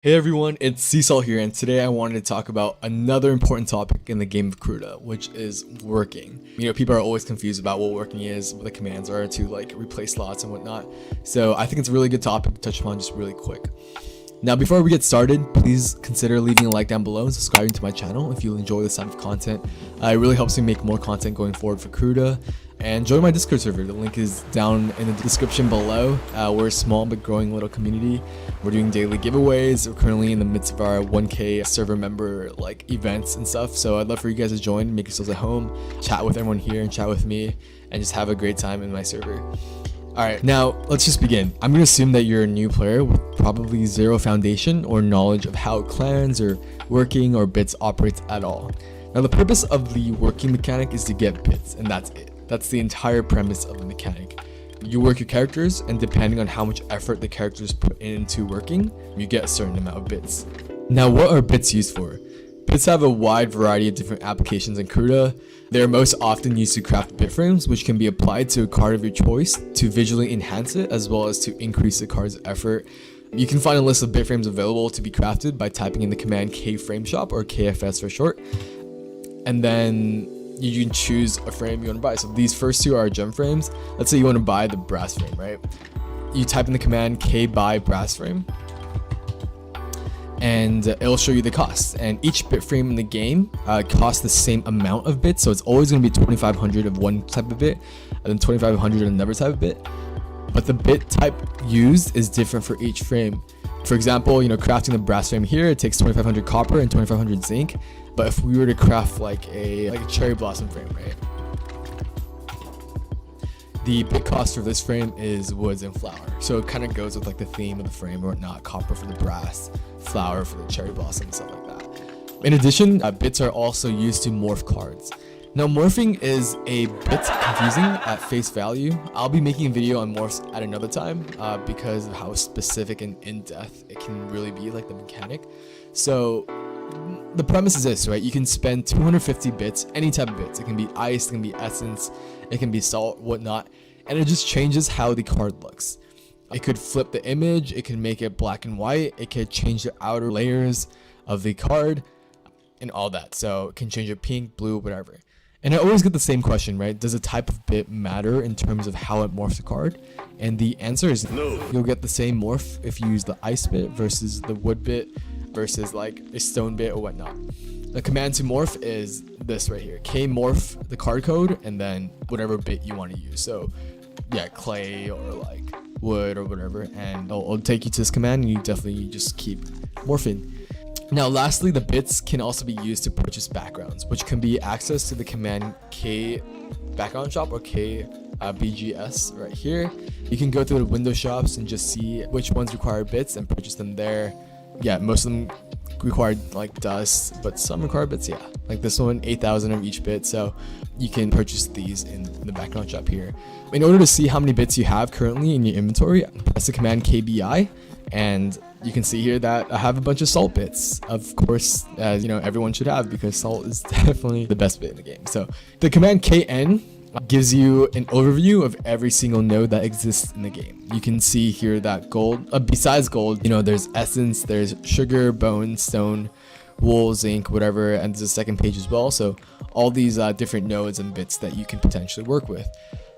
Hey everyone, it's Seesaw here, and today I wanted to talk about another important topic in the game of Karuta, which is working. People are always confused about what working is, what the commands are to replace slots and whatnot. So I think it's a really good topic to touch upon just really quick. Now, before we get started, please consider leaving a like down below and subscribing to my channel if you enjoy this type of content. It really helps me make more content going forward for Karuta. And join my Discord server. The link is down in the description below. We're a small but growing little community. We're doing daily giveaways. We're currently in the midst of our 1K server member events and stuff. So I'd love for you guys to join, make yourselves at home, chat with everyone here and chat with me, and just have a great time in my server. Alright, now let's just begin. I'm going to assume that you're a new player with probably zero foundation or knowledge of how clans or working or bits operates at all. Now the purpose of the working mechanic is to get bits, and that's it. That's the entire premise of the mechanic. You work your characters, and depending on how much effort the characters put into working, you get a certain amount of bits. Now, what are bits used for? Bits have a wide variety of different applications in Karuta. They are most often used to craft bit frames, which can be applied to a card of your choice to visually enhance it, as well as to increase the card's effort. You can find a list of bit frames available to be crafted by typing in the command kframeshop, or KFS for short, and then you can choose a frame you want to buy. So these first two are gem frames. Let's say you want to buy the brass frame, right? You type in the command kbuy brass frame, and it'll show you the cost. And each bit frame in the game costs the same amount of bits, so it's always going to be 2,500 of one type of bit, and then 2,500 of another type of bit. But the bit type used is different for each frame. For example, crafting the brass frame here, it takes 2,500 copper and 2,500 zinc. But if we were to craft like a cherry blossom frame, right? The bit cost for this frame is woods and flour. So it kind of goes with the theme of the frame or not. Copper for the brass, flour for the cherry blossom, and stuff like that. In addition, bits are also used to morph cards. Now, morphing is a bit confusing at face value. I'll be making a video on morphs at another time because of how specific and in-depth it can really be, the mechanic. So the premise is this, right? You can spend 250 bits, any type of bits. It can be ice, it can be essence, it can be salt, whatnot, and it just changes how the card looks. It could flip the image, it can make it black and white, it could change the outer layers of the card, and all that. So it can change it pink, blue, whatever. And I always get the same question, right? Does the type of bit matter in terms of how it morphs a card? And the answer is no. You'll get the same morph if you use the ice bit versus the wood bit versus a stone bit or whatnot. The command to morph is this right here. K morph the card code and then whatever bit you want to use. So yeah, clay or wood or whatever. And it'll take you to this command and you definitely just keep morphing. Now, lastly, the bits can also be used to purchase backgrounds, which can be accessed to the command K background shop or K BGS right here. You can go through the window shops and just see which ones require bits and purchase them there. Yeah, most of them require dust, but some require bits. Yeah, this one, 8,000 of each bit. So you can purchase these in the background shop here. In order to see how many bits you have currently in your inventory, press the command KBI, and you can see here that I have a bunch of salt bits. Of course, as everyone should have, because salt is definitely the best bit in the game. So the command KN gives you an overview of every single node that exists in the game. You can see here that gold, besides gold, there's essence, there's sugar, bone, stone, wool, zinc, whatever, and there's a second page as well. So all these different nodes and bits that you can potentially work with.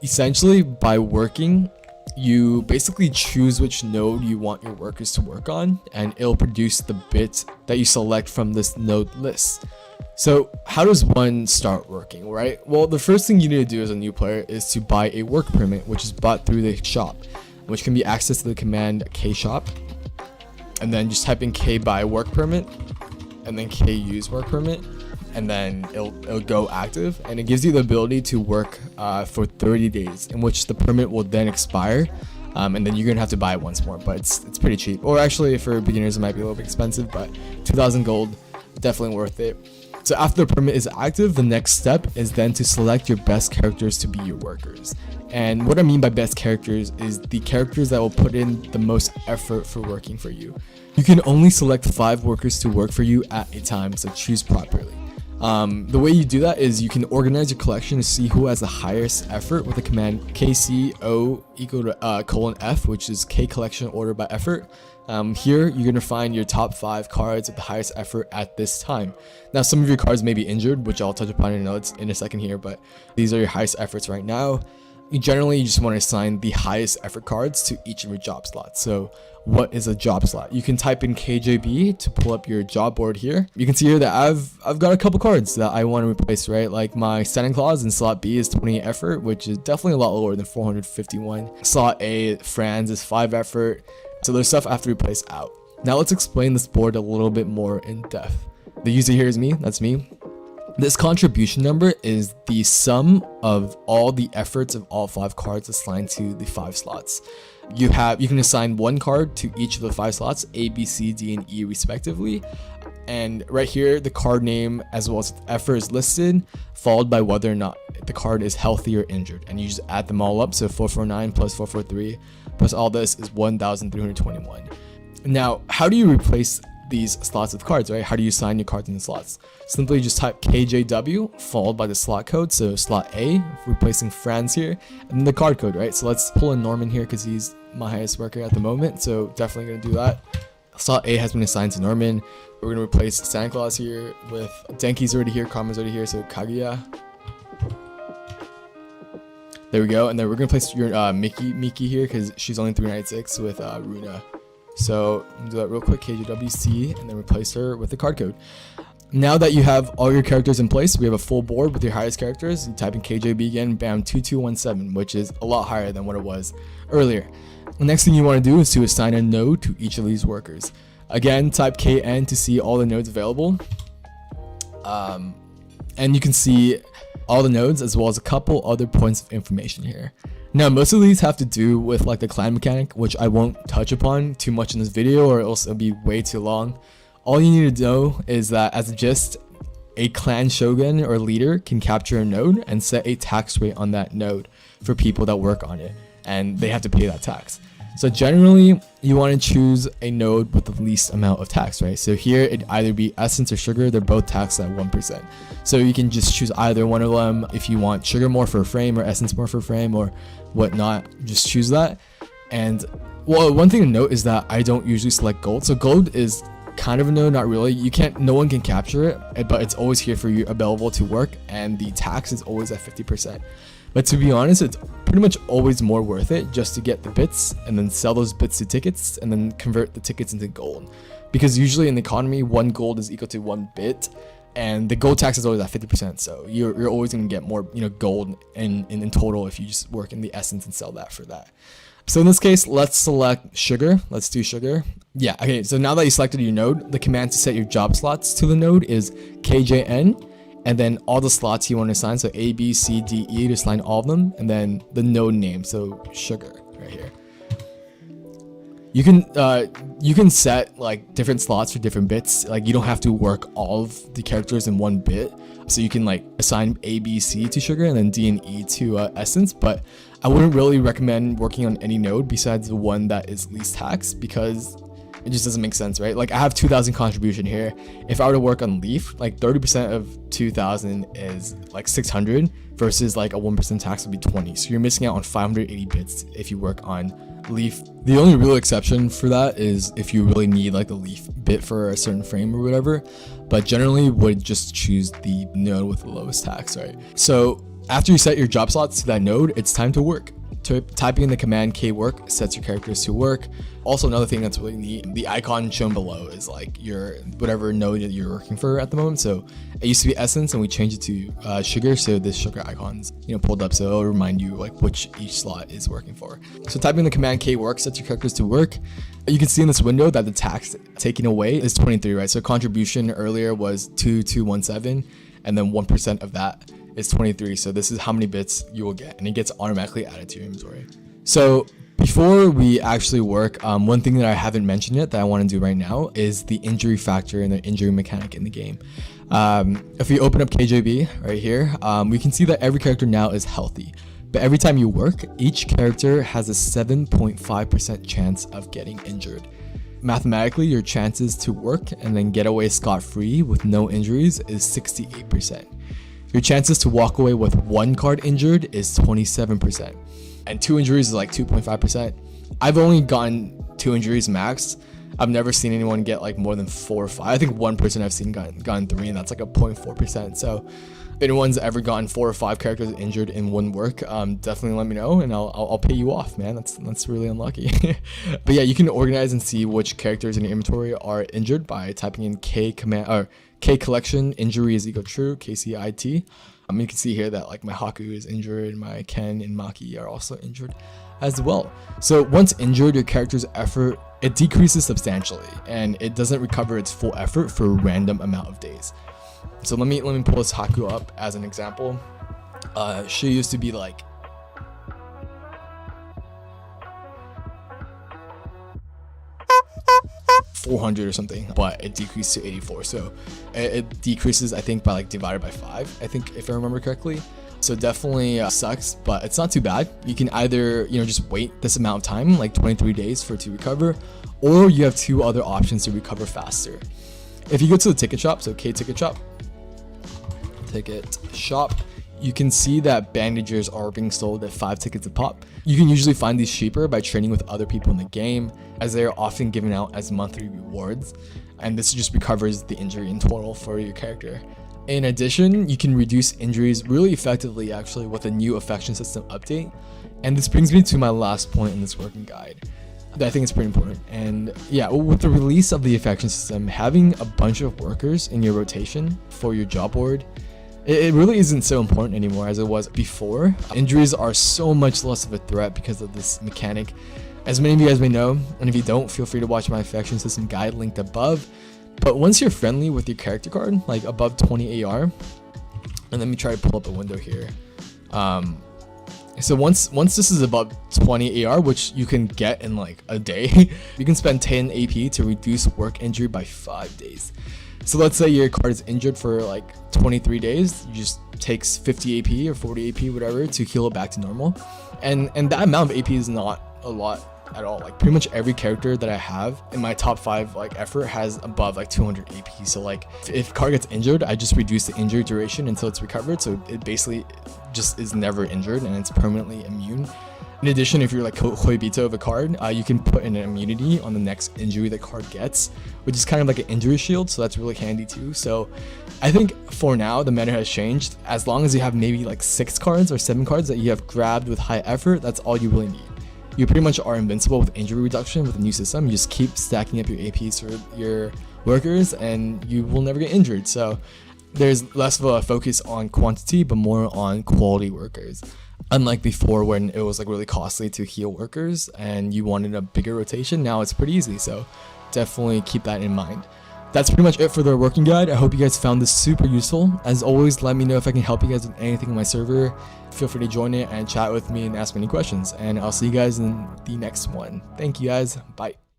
Essentially, by working, you basically choose which node you want your workers to work on, and it'll produce the bit that you select from this node list. So how does one start working, right? Well, the first thing you need to do as a new player is to buy a work permit, which is bought through the shop, which can be accessed to the command kshop, and then just type in kbuy work permit, and then kuse work permit, and then it'll go active, and it gives you the ability to work for 30 days, in which the permit will then expire, and then you're gonna have to buy it once more. But it's pretty cheap, or actually for beginners it might be a little bit expensive, but 2,000 gold, definitely worth it. So after the permit is active, the next step is then to select your best characters to be your workers. And what I mean by best characters is the characters that will put in the most effort for working for you. You can only select 5 workers to work for you at a time, so choose properly. The way you do that is you can organize your collection to see who has the highest effort with the command kco equal to :f, which is k collection order by effort. Here you're going to find your top 5 cards with the highest effort at this time. Now some of your cards may be injured, which I'll touch upon in notes in a second here, but these are your highest efforts right now. You just want to assign the highest effort cards to each of your job slots. So what is a job slot? You can type in Kjb to pull up your job board here. You can see here that I've got a couple cards that I want to replace, right? Like my Santa Claus in slot B is 20 effort, which is definitely a lot lower than 451. Slot A, Franz is 5 effort. So there's stuff I have to replace out. Now let's explain this board a little bit more in depth. The user here is me, that's me. This contribution number is the sum of all the efforts of all 5 cards assigned to the 5 slots. You can assign 1 card to each of the 5 slots, A, B, C, D, and E respectively. And right here, the card name as well as effort is listed, followed by whether or not the card is healthy or injured. And you just add them all up. So 449 plus 443 plus all this is 1,321. Now, how do you replace these slots with cards, right? How do you assign your cards in the slots? Simply just type KJW followed by the slot code. So slot A, replacing Franz here, and then the card code, right? So let's pull in Norman here because he's my highest worker at the moment. So definitely gonna do that. Slot A has been assigned to Norman. We're gonna replace Santa Claus here with Denki's already here, Karma's already here, so Kaguya. There we go, and then we're gonna place your Miki here because she's only 396 with Runa. So I'm gonna do that real quick, KJWC, and then replace her with the card code. Now that you have all your characters in place, we have a full board with your highest characters. You type in KJB again, bam, 2217, which is a lot higher than what it was earlier. The next thing you want to do is to assign a node to each of these workers. Again, type KN to see all the nodes available. And you can see all the nodes as well as a couple other points of information here. Now, most of these have to do with like the clan mechanic, which I won't touch upon too much in this video or else it'll be way too long. All you need to know is that as a gist, a clan shogun or leader can capture a node and set a tax rate on that node for people that work on it, and they have to pay that tax. So generally, you want to choose a node with the least amount of tax, right? So here, it'd either be essence or sugar. They're both taxed at 1%. So you can just choose either one of them. If you want sugar more for a frame or essence more for a frame or whatnot, just choose that. And well, one thing to note is that I don't usually select gold. So gold is kind of a node, not really. No one can capture it, but it's always here for you, available to work, and the tax is always at 50%. But to be honest, it's pretty much always more worth it just to get the bits and then sell those bits to tickets and then convert the tickets into gold. Because usually in the economy, 1 gold is equal to 1 bit, and the gold tax is always at 50%. So you're always going to get more, gold in total if you just work in the essence and sell that for that. So in this case, let's select sugar. Let's do sugar. Yeah, okay, so now that you selected your node, the command to set your job slots to the node is KJN, and then all the slots you want to assign, so A, B, C, D, E, to assign all of them, and then the node name, so sugar right here. You can set like different slots for different bits. Like you don't have to work all of the characters in 1 bit. So you can like assign A, B, C to sugar and then D and E to essence, but I wouldn't really recommend working on any node besides the one that is least tax because it just doesn't make sense, right? Like I have 2,000 contribution here. If I were to work on leaf, like 30% of 2,000 is like 600 versus like a 1% tax would be 20. So you're missing out on 580 bits if you work on leaf. The only real exception for that is if you really need like the leaf bit for a certain frame or whatever, but generally would just choose the node with the lowest tax, right? So after you set your job slots to that node, it's time to work. Typing in the command Kwork sets your characters to work. Also, another thing that's really neat, the icon shown below is like your whatever node that you're working for at the moment. So it used to be essence and we changed it to sugar, so this sugar icon's pulled up, so it'll remind you like which each slot is working for. So typing the command Kwork sets your characters to work. You can see in this window that the tax taken away is 23, right? So contribution earlier was 2217, and then 1% of that is 23. So this is how many bits you will get, and it gets automatically added to your inventory. So before we actually work, one thing that I haven't mentioned yet that I want to do right now is the injury factor and the injury mechanic in the game. If we open up KJB right here, we can see that every character now is healthy. But every time you work, each character has a 7.5% chance of getting injured. mathematically your chances to work and then get away scot-free with no injuries is 68%. Your chances to walk away with 1 card injured is 27%. And 2 injuries is like 2.5%. I've only gotten 2 injuries max. I've never seen anyone get like more than 4 or 5. I think one person I've seen gotten 3, and that's like a 0.4%. So if anyone's ever gotten 4 or 5 characters injured in one work, definitely let me know, and I'll pay you off, man. That's really unlucky. But yeah, you can organize and see which characters in your inventory are injured by typing in K collection injury is equal true KCIT. You can see here that like my Haku is injured, my Ken and Maki are also injured as well. So once injured, your character's effort, it decreases substantially, and it doesn't recover its full effort for a random amount of days. So let me pull this Haku up as an example. She used to be like 400 or something, but it decreased to 84. So it decreases, I think, by like divided by 5, I think, if I remember correctly. So definitely sucks, but it's not too bad. You can either, just wait this amount of time, like 23 days for it to recover, or you have 2 other options to recover faster. If you go to the ticket shop, so ticket shop, you can see that bandages are being sold at 5 tickets a pop. You can usually find these cheaper by trading with other people in the game, as they are often given out as monthly rewards, and this just recovers the injury in total for your character. In addition, you can reduce injuries really effectively actually with a new affection system update, and this brings me to my last point in this working guide that I think is pretty important. And yeah, with the release of the affection system, having a bunch of workers in your rotation for your job board, it really isn't so important anymore as it was before. Injuries are so much less of a threat because of this mechanic, as many of you guys may know, and if you don't, feel free to watch my affection system guide linked above. But once you're friendly with your character card, like above 20 AR, and let me try to pull up a window here. So once this is above 20 AR, which you can get in like a day, you can spend 10 AP to reduce work injury by 5 days. So let's say your card is injured for like 23 days, you just takes 50 AP or 40 AP, whatever, to heal it back to normal. And that amount of AP is not a lot at all. Like pretty much every character that I have in my top 5 like effort has above like 200 AP. So like if card gets injured, I just reduce the injury duration until it's recovered. So it basically just is never injured and it's permanently immune. In addition, if you're like Kbi-Bit of a card, you can put in an immunity on the next injury the card gets, which is kind of like an injury shield, so that's really handy too. So I think for now the meta has changed. As long as you have maybe like 6 cards or 7 cards that you have grabbed with high effort, that's all you really need. You pretty much are invincible with injury reduction with the new system. You just keep stacking up your APs for your workers and you will never get injured. So there's less of a focus on quantity but more on quality workers. Unlike before when it was like really costly to heal workers and you wanted a bigger rotation, now it's pretty easy. So definitely keep that in mind. That's pretty much it for the working guide. I hope you guys found this super useful. As always, let me know if I can help you guys with anything on my server. Feel free to join it and chat with me and ask me any questions. And I'll see you guys in the next one. Thank you guys. Bye.